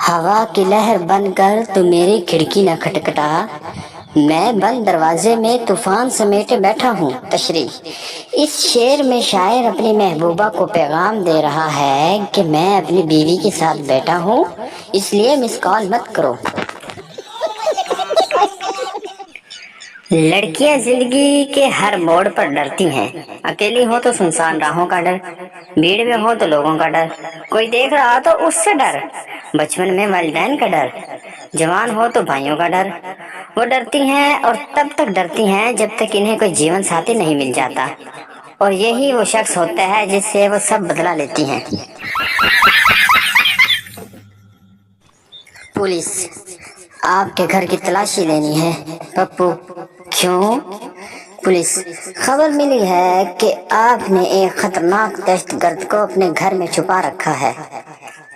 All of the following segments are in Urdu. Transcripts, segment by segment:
ہوا کی لہر بن کر تو میری کھڑکی نہ کھٹکھٹا، میں بند دروازے میں طوفان سمیٹے بیٹھا ہوں۔ تشریح: اس شعر میں شاعر اپنی محبوبہ کو پیغام دے رہا ہے کہ میں اپنی بیوی کے ساتھ بیٹھا ہوں، اس لیے مس کال مت کرو۔ لڑکیاں زندگی کے ہر موڑ پر ڈرتی ہیں۔ اکیلی ہو تو سنسان راہوں کا ڈر، بھیڑ میں ہو تو لوگوں کا ڈر، کوئی دیکھ رہا تو اس سے ڈر، بچپن میں والدین کا ڈر، جوان ہو تو بھائیوں کا ڈر۔ وہ ڈرتی ہیں اور تب تک ڈرتی ہیں جب تک انہیں کوئی جیون ساتھی نہیں مل جاتا، اور یہی وہ شخص ہوتا ہے جس سے وہ سب بدلا لیتی ہیں۔ پولیس: آپ کے گھر کی تلاشی لینی ہے۔ پپو: کیوں؟ پولیس: خبر ملی ہے کہ آپ نے ایک خطرناک دہشت گرد کو اپنے گھر میں چھپا رکھا ہے۔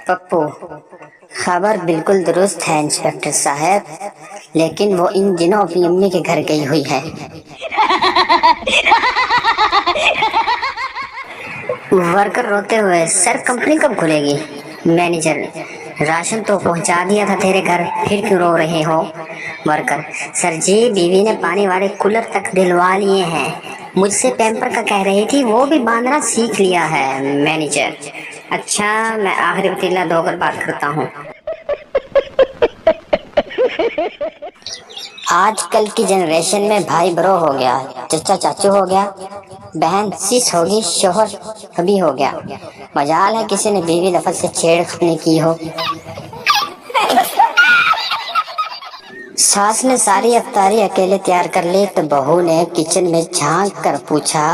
پپو: خبر بالکل درست ہے انسپکٹر صاحب، لیکن وہ ان دنوں اپنی امی کے گھر گئی ہوئی ہے۔ ورکر روتے ہوئے: سر کمپنی کب کھلے گی؟ مینیجر: راشن تو پہنچا دیا تھا تیرے گھر، پھر کیوں رو رہے ہو؟ ورکر: سر جی بیوی نے پانی والے کولر تک دلوا لیے ہیں، مجھ سے پیمپر کا کہہ رہی تھی، وہ بھی باندھنا سیکھ لیا ہے۔ مینیجر: اچھا میں آخری پتیلا دھو کر بات کرتا ہوں۔ آج کل کی جنریشن میں بھائی برو ہو گیا، چچا چاچو ہو گیا، بہن سس ہوگی، شوہر کبھی ہو گیا، مجال ہے کسی نے بیوی لفظ سے چھیڑ خانی کی ہو۔ ساس نے ساری افطاری اکیلے تیار کر لی تو بہو نے کچن میں جھانک کر پوچھا،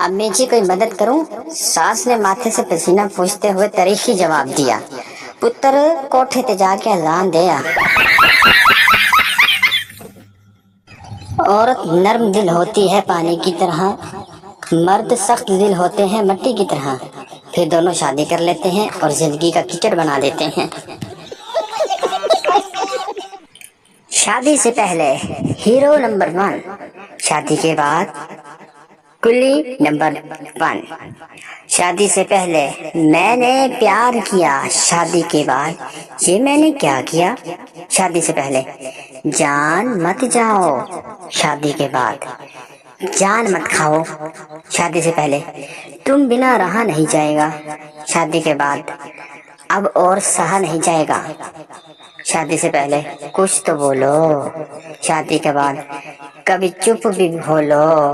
امی جی کوئی مدد کروں؟ ساس نے ماتھے سے پسینہ پوچھتے ہوئے تاریخی جواب دیا، پتر کوٹھے تے جا کے اذان دیا۔ عورت نرم دل ہوتی ہے پانی کی طرح، مرد سخت دل ہوتے ہیں مٹی کی طرح، پھر دونوں شادی کر لیتے ہیں اور زندگی کا کیچڑ بنا دیتے ہیں۔ شادی سے پہلے ہیرو نمبر 1، شادی کے بعد کلی نمبر 1۔ شادی سے پہلے میں نے پیار کیا، شادی کے بعد یہ میں نے کیا کیا؟ شادی سے پہلے جان مت جاؤ، شادی کے بعد جان مت کھاؤ۔ شادی سے پہلے تم بنا رہا نہیں جائے گا، شادی کے بعد اب اور سہا نہیں جائے گا۔ شادی سے پہلے کچھ تو بولو، شادی کے بعد کبھی چپ بھی بولو۔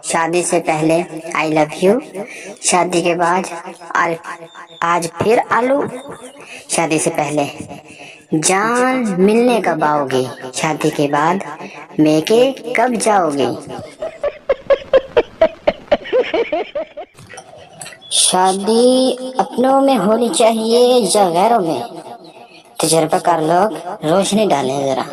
شادی سے پہلے آئی لو یو، شادی کے بعد آج پھر آلو۔ شادی سے پہلے جان ملنے کب آؤ گی، شادی کے بعد میکے کب جاؤ گی؟ شادی اپنوں میں ہونی چاہیے یا غیروں میں؟ تجربہ کار لوگ روشنی ڈالیں ذرا۔